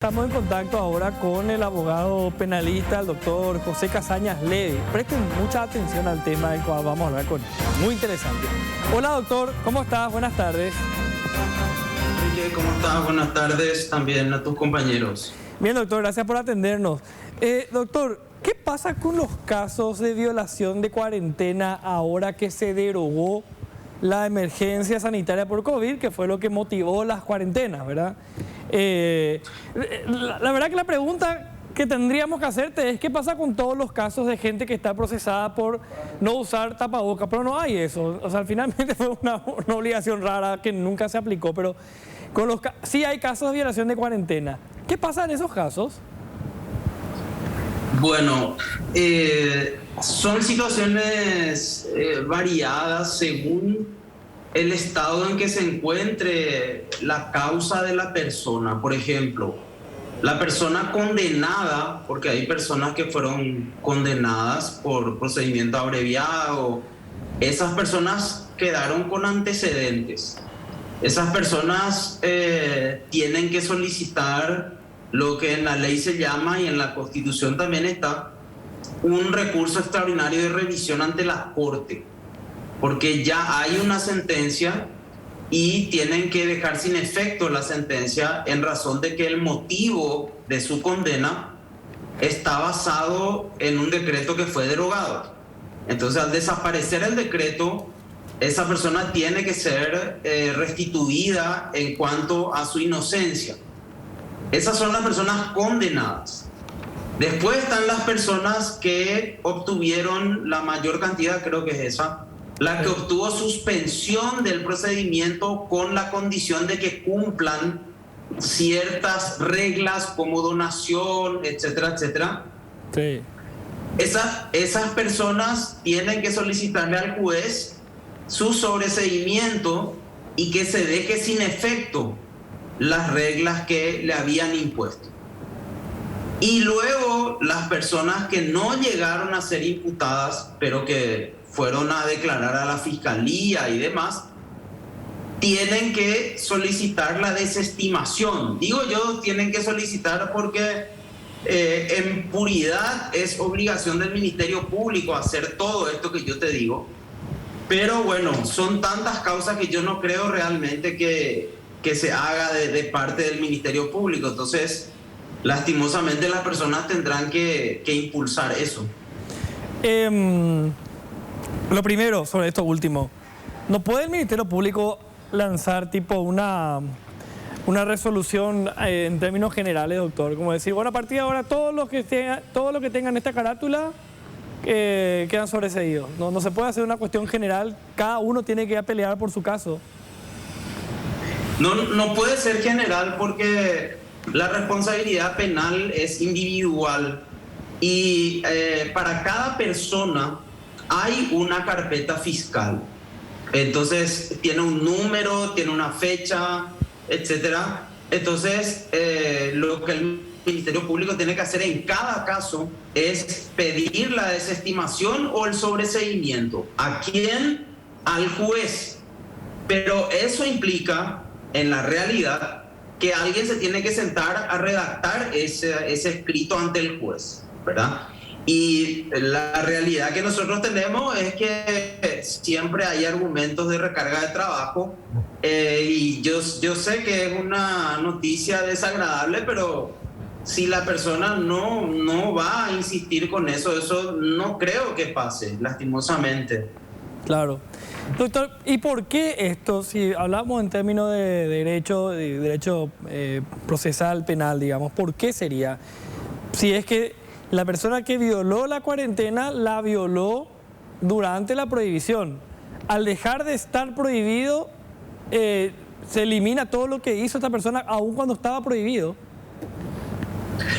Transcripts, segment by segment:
Estamos en contacto ahora con el abogado penalista, el doctor José Casañas Levy. Presten mucha atención al tema del cual vamos a hablar con él. Muy interesante. Hola doctor, ¿cómo estás? Buenas tardes. Enrique, ¿cómo estás? Buenas tardes también a tus compañeros. Bien doctor, gracias por atendernos. Doctor, ¿qué pasa con los casos de violación de cuarentena ahora que se derogó la emergencia sanitaria por COVID, que fue lo que motivó las cuarentenas, ¿verdad? La verdad que la pregunta que tendríamos que hacerte es ¿qué pasa con todos los casos de gente que está procesada por no usar tapabocas? Pero no hay eso, o sea, finalmente fue una obligación rara que nunca se aplicó, pero sí hay casos de violación de cuarentena. ¿Qué pasa en esos casos? Bueno, son situaciones variadas según el estado en que se encuentre la causa de la persona. Por ejemplo, la persona condenada, porque hay personas que fueron condenadas por procedimiento abreviado, esas personas quedaron con antecedentes. Esas personas tienen que solicitar lo que en la ley se llama y en la Constitución también está un recurso extraordinario de revisión ante la Corte, porque ya hay una sentencia y tienen que dejar sin efecto la sentencia en razón de que el motivo de su condena está basado en un decreto que fue derogado. Entonces, al desaparecer el decreto, esa persona tiene que ser restituida en cuanto a su inocencia. Esas son las personas condenadas. Después están las personas que obtuvieron la mayor cantidad, creo que es esa, la que obtuvo suspensión del procedimiento con la condición de que cumplan ciertas reglas como donación, etcétera, etcétera. Sí. Esas personas tienen que solicitarle al juez su sobreseimiento y que se deje sin efecto las reglas que le habían impuesto. Y luego las personas que no llegaron a ser imputadas, pero que fueron a declarar a la fiscalía y demás, tienen que solicitar la desestimación. Digo yo, tienen que solicitar porque en puridad es obligación del Ministerio Público hacer todo esto que yo te digo. Pero bueno, son tantas causas que yo no creo realmente que se haga de parte del Ministerio Público. Entonces, lastimosamente las personas tendrán que impulsar eso. Lo primero, sobre esto último, ¿no puede el Ministerio Público lanzar tipo una resolución en términos generales, doctor? Como decir, bueno, a partir de ahora todo lo que tengan esta carátula quedan sobreseídos. No se puede hacer una cuestión general, cada uno tiene que pelear por su caso. No puede ser general porque la responsabilidad penal es individual y para cada persona hay una carpeta fiscal. Entonces tiene un número, tiene una fecha, etcétera. Entonces lo que el Ministerio Público tiene que hacer en cada caso es pedir la desestimación o el sobreseimiento. ¿A quién? Al juez. Pero eso implica, en la realidad, que alguien se tiene que sentar a redactar ese escrito ante el juez, ¿verdad? Y la realidad que nosotros tenemos es que siempre hay argumentos de recarga de trabajo y yo sé que es una noticia desagradable, pero si la persona no va a insistir con eso no creo que pase, lastimosamente. Claro. Doctor, ¿y por qué esto, si hablamos en términos de derecho procesal penal, digamos, por qué sería? Si es que la persona que violó la cuarentena la violó durante la prohibición. Al dejar de estar prohibido, se elimina todo lo que hizo esta persona, aun cuando estaba prohibido.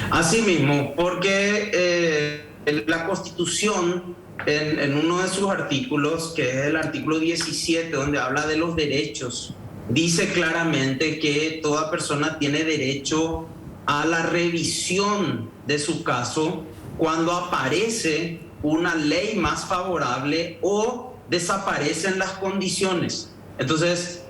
Así mismo, porque la Constitución, en uno de sus artículos, que es el artículo 17, donde habla de los derechos, dice claramente que toda persona tiene derecho a la revisión de su caso cuando aparece una ley más favorable o desaparecen las condiciones. Entonces,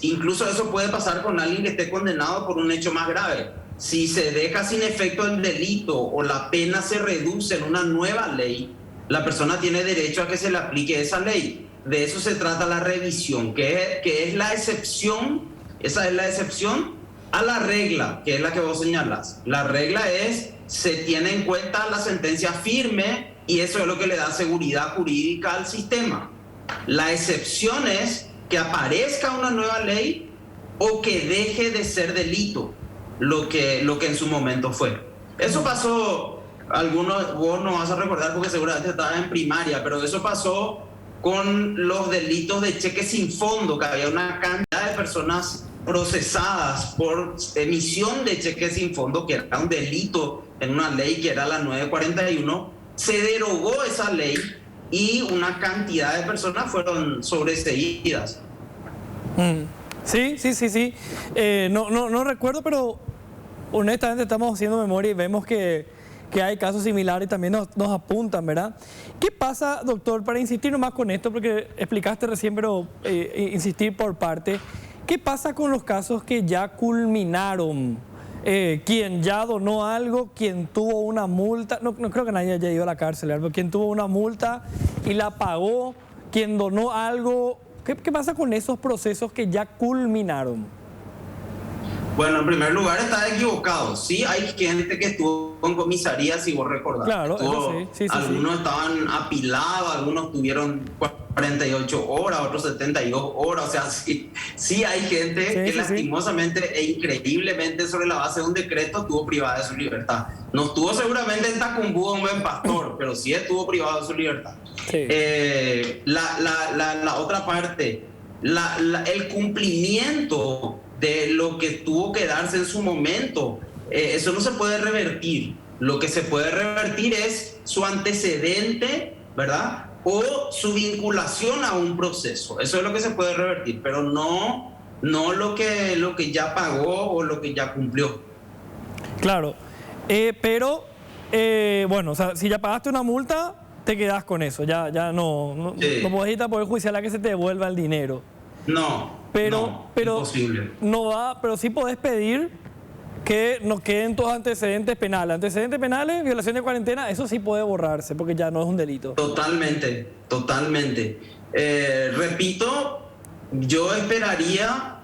incluso eso puede pasar con alguien que esté condenado por un hecho más grave. Si se deja sin efecto el delito o la pena se reduce en una nueva ley, la persona tiene derecho a que se le aplique esa ley. De eso se trata la revisión, que es la excepción, esa es la excepción a la regla, que es la que vos señalás. La regla es, se tiene en cuenta la sentencia firme y eso es lo que le da seguridad jurídica al sistema. La excepción es que aparezca una nueva ley o que deje de ser delito lo que en su momento fue. Eso pasó, algunos, vos no vas a recordar porque seguramente estabas en primaria, pero eso pasó con los delitos de cheque sin fondo, que había una cantidad de personas procesadas por emisión de cheques sin fondo, que era un delito en una ley que era la 941. Se derogó esa ley y una cantidad de personas fueron sobreseídas. Sí. No recuerdo, pero honestamente estamos haciendo memoria y vemos que hay casos similares y también nos apuntan, ¿verdad? ¿Qué pasa, doctor, para insistir nomás con esto, porque explicaste recién, pero insistir por parte, ¿qué pasa con los casos que ya culminaron? Quien ya donó algo, quien tuvo una multa, no creo que nadie haya ido a la cárcel, pero quien tuvo una multa y la pagó, quien donó algo, ¿qué pasa con esos procesos que ya culminaron? Bueno, en primer lugar, está equivocado. Sí, hay gente que estuvo en comisaría, si vos recordás. Claro, sí. Algunos estaban apilados, algunos tuvieron 48 horas, otros 72 horas. O sea, sí hay gente que lastimosamente e increíblemente sobre la base de un decreto estuvo privada de su libertad. No estuvo seguramente en Tacumbú un buen pastor, pero sí estuvo privado de su libertad. Sí. La otra parte, el cumplimiento de lo que tuvo que darse en su momento, eso no se puede revertir. Lo que se puede revertir es su antecedente, ¿verdad? O su vinculación a un proceso. Eso es lo que se puede revertir, pero no lo que ya pagó o lo que ya cumplió. Claro, bueno, o sea, si ya pagaste una multa, te quedas con eso. Ya no podés ir a poder judicial a que se te devuelva el dinero. Pero imposible. Pero sí podés pedir que no queden tus antecedentes penales. Antecedentes penales, violación de cuarentena, eso sí puede borrarse porque ya no es un delito. Totalmente. Repito, yo esperaría,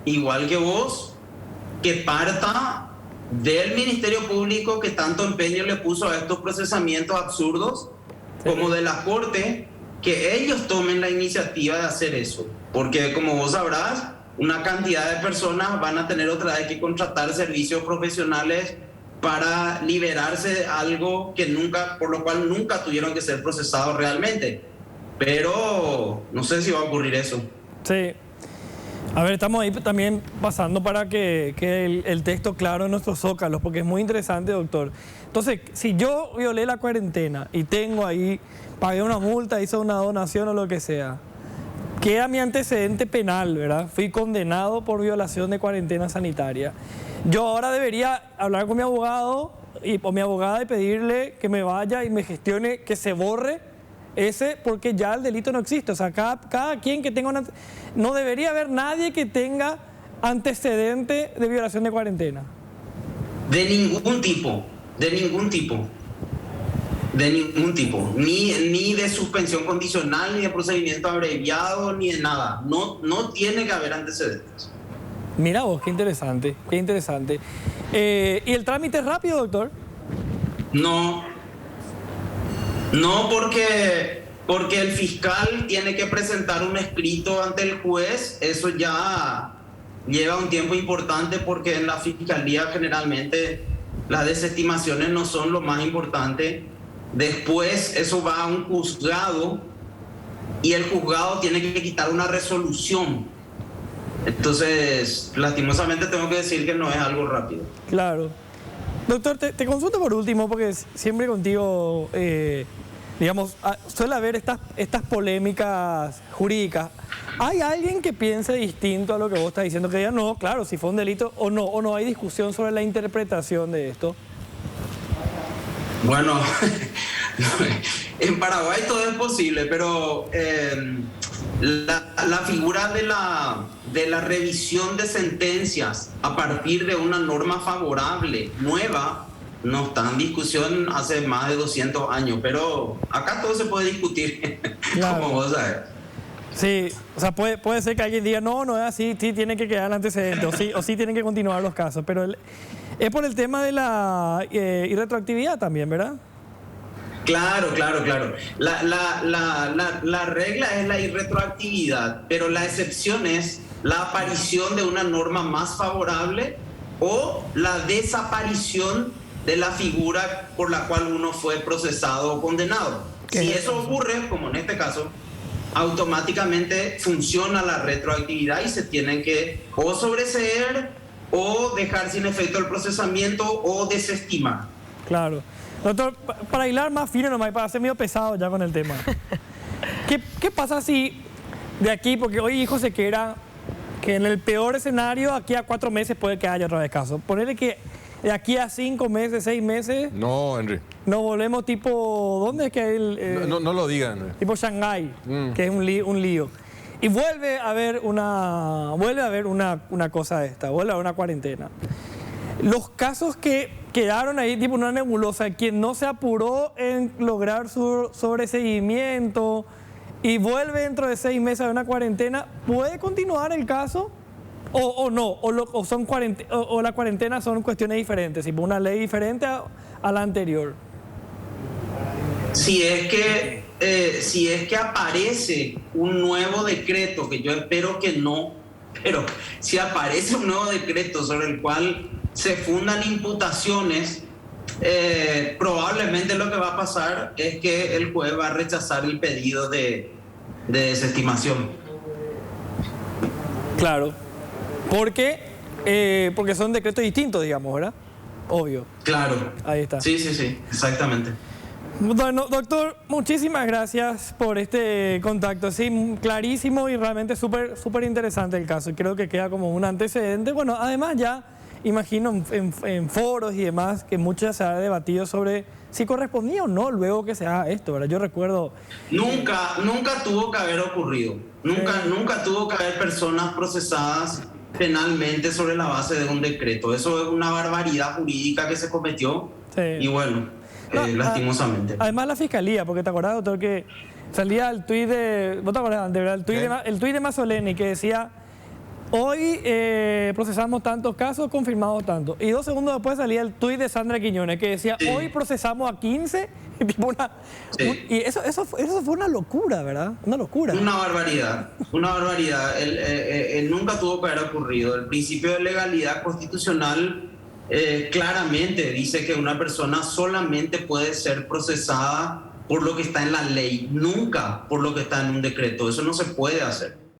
igual que vos, que parta del Ministerio Público que tanto empeño le puso a estos procesamientos absurdos, como de la Corte, que ellos tomen la iniciativa de hacer eso. Porque como vos sabrás, una cantidad de personas van a tener otra vez que contratar servicios profesionales para liberarse de algo por lo cual nunca tuvieron que ser procesados realmente. Pero no sé si va a ocurrir eso. Sí. A ver, estamos ahí también pasando para que el texto claro en nuestros zócalos, porque es muy interesante, doctor. Entonces, si yo violé la cuarentena y tengo ahí, pagué una multa, hice una donación o lo que sea, queda mi antecedente penal, ¿verdad? Fui condenado por violación de cuarentena sanitaria. Yo ahora debería hablar con mi abogado o mi abogada y pedirle que me vaya y me gestione que se borre ese, porque ya el delito no existe. O sea, cada quien que tenga no debería haber nadie que tenga antecedente de violación de cuarentena. De ningún tipo. Ni de suspensión condicional, ni de procedimiento abreviado, ni de nada. No tiene que haber antecedentes. Mira vos, qué interesante. ¿Y el trámite es rápido, doctor? No, porque el fiscal tiene que presentar un escrito ante el juez. Eso ya lleva un tiempo importante porque en la fiscalía generalmente las desestimaciones no son lo más importante. Después eso va a un juzgado y el juzgado tiene que quitar una resolución. Entonces, lastimosamente tengo que decir que no es algo rápido. Claro. Doctor, te consulto por último, porque siempre contigo, digamos, suele haber estas polémicas jurídicas. ¿Hay alguien que piense distinto a lo que vos estás diciendo? Que diga, no, claro, si fue un delito o no hay discusión sobre la interpretación de esto. Bueno, en Paraguay todo es posible, pero La figura de la revisión de sentencias a partir de una norma favorable, nueva, no está en discusión hace más de 200 años, pero acá todo se puede discutir, Claro. como vos sabés. Sí, o sea, puede ser que alguien diga, no, no es así, sí tiene que quedar el antecedente, o sí tienen que continuar los casos, pero es por el tema de la irretroactividad también, ¿verdad? Claro. La regla es la irretroactividad, pero la excepción es la aparición de una norma más favorable o la desaparición de la figura por la cual uno fue procesado o condenado. Si eso ocurre, como en este caso, automáticamente funciona la retroactividad y se tienen que o sobreseer o dejar sin efecto el procesamiento o desestimar. Claro. Doctor, para hilar más fino nomás, para ser medio pesado ya con el tema. ¿Qué pasa si de aquí, porque hoy dijo Sequera que en el peor escenario, aquí a 4 meses puede que haya otra vez caso? Ponerle que de aquí a 5 meses, 6 meses... No, Henry. Nos volvemos tipo... ¿Dónde es que hay el...? No lo digan, Henry. Tipo Shanghái, que es un lío. Y vuelve a haber una cosa de esta, vuelve a haber una cuarentena. Los casos que quedaron ahí, tipo una nebulosa, quien no se apuró en lograr su sobreseguimiento y vuelve dentro de 6 meses a una cuarentena, ¿puede continuar el caso? ¿O no? ¿O la cuarentena son cuestiones diferentes? Tipo una ley diferente a la anterior. Si es que aparece un nuevo decreto, que yo espero que no, pero si aparece un nuevo decreto sobre el cual se fundan imputaciones, probablemente lo que va a pasar es que el juez va a rechazar el pedido de desestimación. Claro, porque son decretos distintos, digamos, ¿verdad? Obvio. Claro. Ahí está. Sí, exactamente. Bueno, doctor, muchísimas gracias por este contacto. Sí, clarísimo y realmente súper interesante el caso. Y creo que queda como un antecedente. Bueno, además ya imagino en foros y demás que muchas se ha debatido sobre si correspondía o no luego que se haga esto, ¿verdad? Yo recuerdo... Nunca tuvo que haber ocurrido. Nunca tuvo que haber personas procesadas penalmente sobre la base de un decreto. Eso es una barbaridad jurídica que se cometió. Sí. Y bueno... lastimosamente. Además la fiscalía, porque te acordás, doctor, que salía el tuit de... ¿Vos te acordás, verdad? El tuit de Mazzoleni que decía, hoy procesamos tantos casos, confirmados tantos. Y 2 segundos después salía el tuit de Sandra Quiñones que decía, sí, hoy procesamos a 15. Y eso fue una locura, ¿verdad? Una locura. Una barbaridad. Él nunca tuvo que haber ocurrido. El principio de legalidad constitucional... claramente dice que una persona solamente puede ser procesada por lo que está en la ley, nunca por lo que está en un decreto. Eso no se puede hacer.